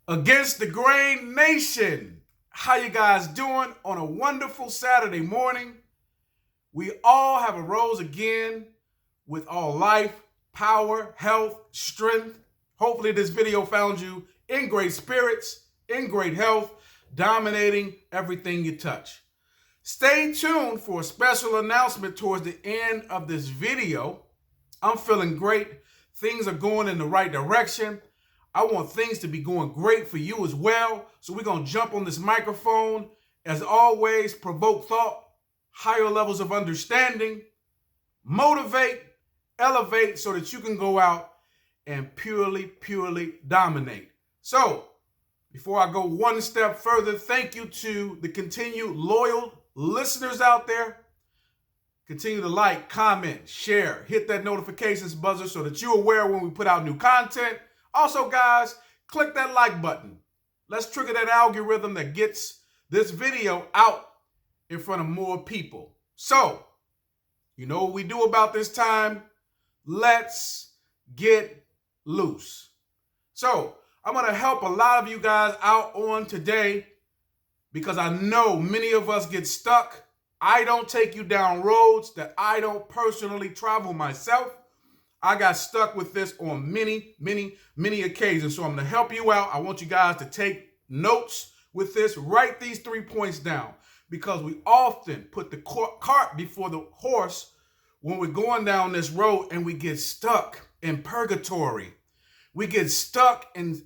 Against the Grain Nation. How you guys doing on a wonderful Saturday morning? We all have arose again with all life, power, health, strength. Hopefully this video found you in great spirits, in great health, dominating everything you touch. Stay tuned for a special announcement towards the end of this video. I'm feeling great. Things are going in the right direction. I want things to be going great for you as well. So we're going to jump on this microphone. As always, provoke thought, higher levels of understanding, motivate, elevate so that you can go out and purely dominate. So before I go one step further, thank you to the continued loyal listeners out there. Continue to like, comment, share, hit that notifications buzzer so that you're aware when we put out new content. Also, guys, click that like button. Let's trigger that algorithm that gets this video out in front of more people. So, you know what we do about this time? Let's get loose. So, I'm going to help a lot of you guys out on today because I know many of us get stuck. I don't take you down roads that I don't personally travel myself. I got stuck with this on many occasions. So I'm going to help you out. I want you guys to take notes with this. Write these 3 points down because we often put the cart before the horse when we're going down this road and we get stuck in purgatory. We get stuck in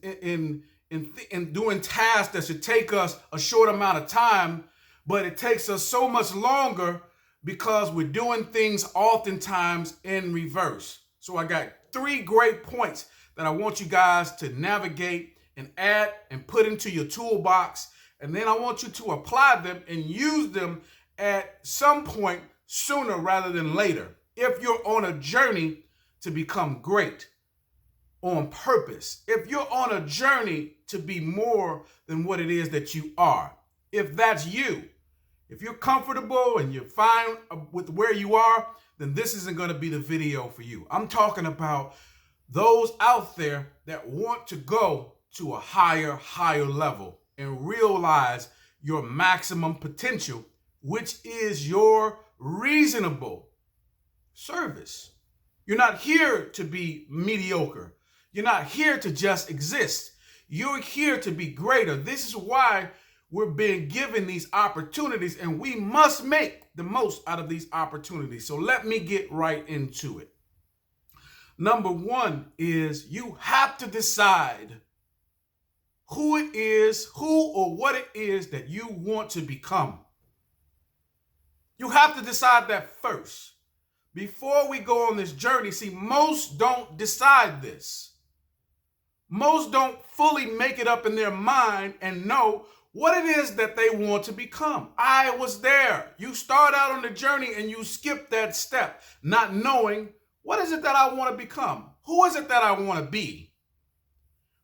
doing tasks that should take us a short amount of time, but it takes us so much longer because we're doing things oftentimes in reverse. So I got 3 great points that I want you guys to navigate and add and put into your toolbox. And then I want you to apply them and use them at some point sooner rather than later. If you're on a journey to become great on purpose, if you're on a journey to be more than what it is that you are, if that's you, if you're comfortable and you're fine with where you are, then this isn't going to be the video for you. I'm talking about those out there that want to go to a higher level and realize your maximum potential, which is your reasonable service. You're not here to be mediocre. You're not here to just exist. You're here to be greater. This is why we're being given these opportunities, and we must make the most out of these opportunities. So let me get right into it. Number 1 is you have to decide who or what it is that you want to become. You have to decide that first. Before we go on this journey, see, most don't decide this. Most don't fully make it up in their mind and know what it is that they want to become. I was there. You start out on the journey and you skip that step, not knowing what is it that I want to become? Who is it that I want to be?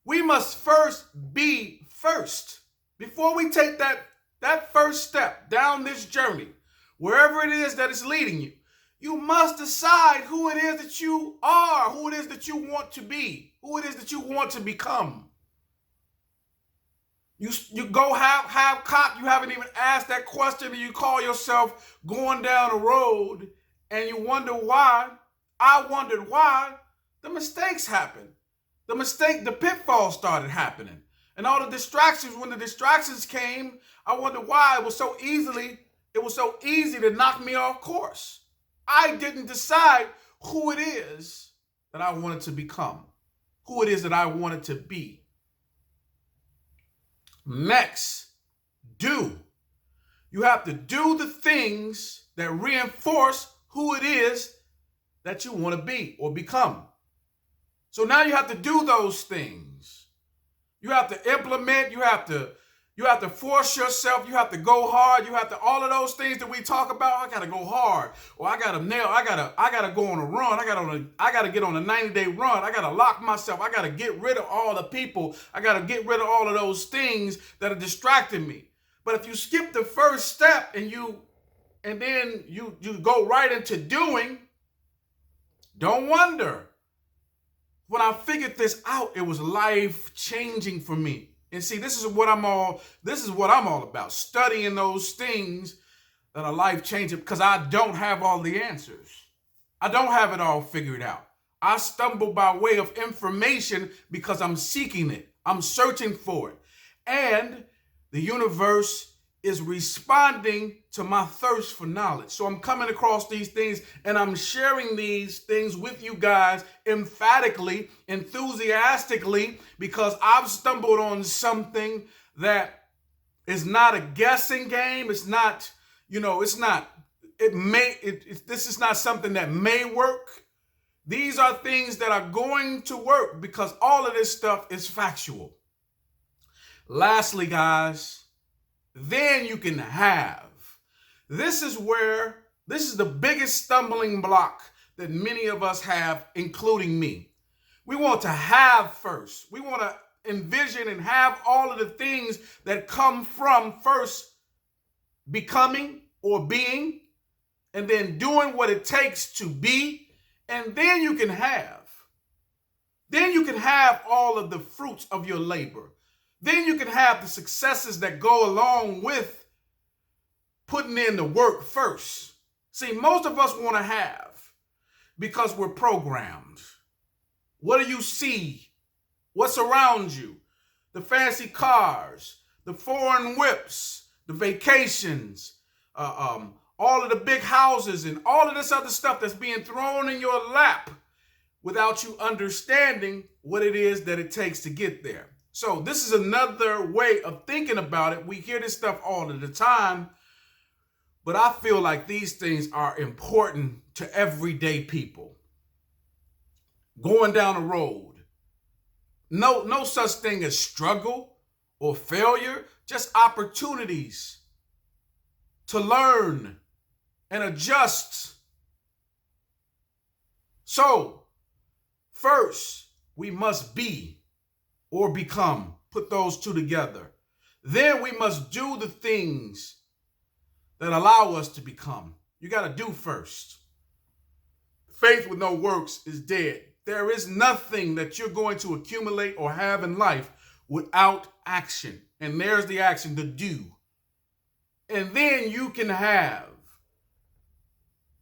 We must first be first. Before we take that first step down this journey, wherever it is that is leading you, you must decide who it is that you are, who it is that you want to be, who it is that you want to become. You go have cock, you haven't even asked that question, and you call yourself going down a road and you wonder why. I wondered why the mistakes happened. The pitfalls started happening. And all the distractions, when the distractions came, I wondered why it was so easy to knock me off course. I didn't decide who it is that I wanted to become, who it is that I wanted to be. Next, do. You have to do the things that reinforce who it is that you want to be or become. So now you have to do those things. You have to implement, you have to force yourself, you have to go hard, you have to, all of those things that we talk about. I gotta go hard, or I gotta go on a run, I gotta get on a 90-day run, I gotta lock myself, I gotta get rid of all the people, I gotta get rid of all of those things that are distracting me. But if you skip the first step and then you go right into doing, don't wonder. When I figured this out, it was life-changing for me. And see, this is what I'm all about. Studying those things that are life changing, because I don't have all the answers. I don't have it all figured out. I stumble by way of information because I'm seeking it. I'm searching for it. And the universe is responding to my thirst for knowledge. So I'm coming across these things and I'm sharing these things with you guys emphatically, enthusiastically, because I've stumbled on something that is not a guessing game. It's not, this is not something that may work. These are things that are going to work because all of this stuff is factual. Lastly, guys, then you can have. This is the biggest stumbling block that many of us have, including me. We want to have first. We want to envision and have all of the things that come from first becoming or being, and then doing what it takes to be, and then you can have. Then you can have all of the fruits of your labor. Then you can have the successes that go along with putting in the work first. See, most of us want to have because we're programmed. What do you see? What's around you? The fancy cars, the foreign whips, the vacations, all of the big houses, and all of this other stuff that's being thrown in your lap without you understanding what it is that it takes to get there. So this is another way of thinking about it. We hear this stuff all of the time, but I feel like these things are important to everyday people. Going down a road. No such thing as struggle or failure, just opportunities to learn and adjust. So, first, we must be or become. Put those two together. Then we must do the things that allow us to become. You got to do first. Faith with no works is dead. There is nothing that you're going to accumulate or have in life without action. And there's the action, to do. And then you can have.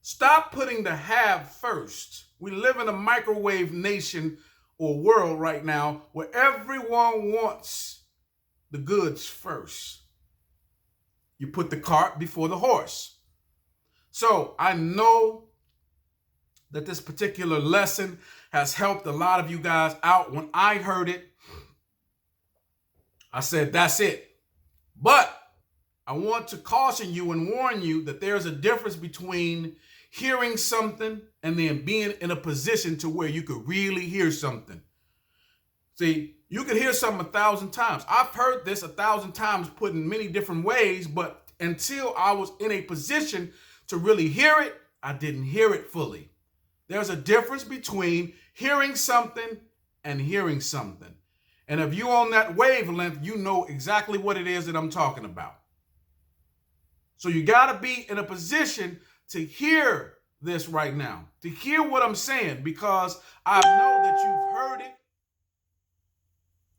Stop putting the have first. We live in a microwave nation or world right now where everyone wants the goods first. You put the cart before the horse. So I know that this particular lesson has helped a lot of you guys out. When I heard it, I said, that's it. But I want to caution you and warn you that there's a difference between hearing something and then being in a position to where you could really hear something. See, you could hear something 1,000 times. I've heard this 1,000 times put in many different ways, but until I was in a position to really hear it, I didn't hear it fully. There's a difference between hearing something and hearing something. And if you're on that wavelength, you know exactly what it is that I'm talking about. So you got to be in a position to hear this right now, to hear what I'm saying, because I know that you've heard it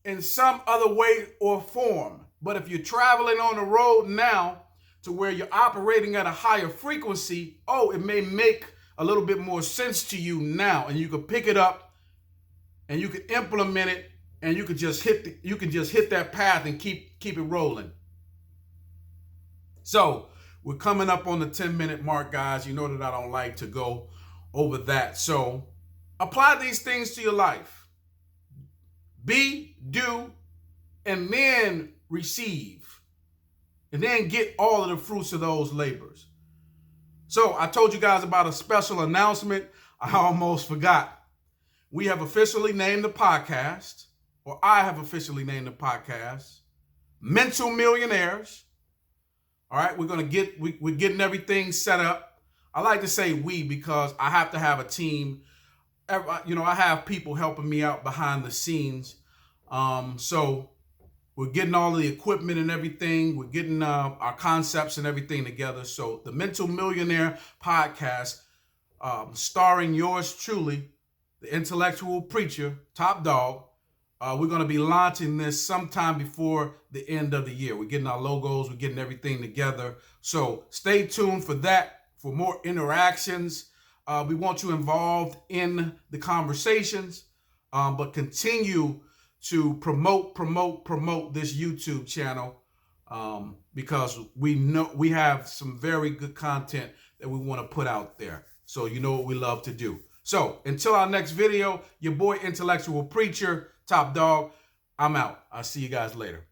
in some other way or form. But if you're traveling on the road now to where you're operating at a higher frequency, it may make a little bit more sense to you now, and you can pick it up and you can implement it, and you can just hit that path and keep it rolling. So we're coming up on the 10-minute mark, guys. You know that I don't like to go over that. So apply these things to your life. Be, do, and then receive. And then get all of the fruits of those labors. So I told you guys about a special announcement. I almost forgot. We have officially named the podcast, or I have officially named the podcast, Mental Millionaires. All right, we're getting everything set up. I like to say we because I have to have a team. I have people helping me out behind the scenes. So we're getting all of the equipment and everything. We're getting our concepts and everything together. So the Mental Millionaire podcast, starring yours truly, the intellectual preacher, Top Dog, We're going to be launching this sometime before the end of the year. We're getting our logos, we're getting everything together. So stay tuned for that, for more interactions. We want you involved in the conversations, but continue to promote this YouTube channel, because we know we have some very good content that we want to put out there. So you know what we love to do. So until our next video, your boy Intellectual Preacher, Top Dog, I'm out. I'll see you guys later.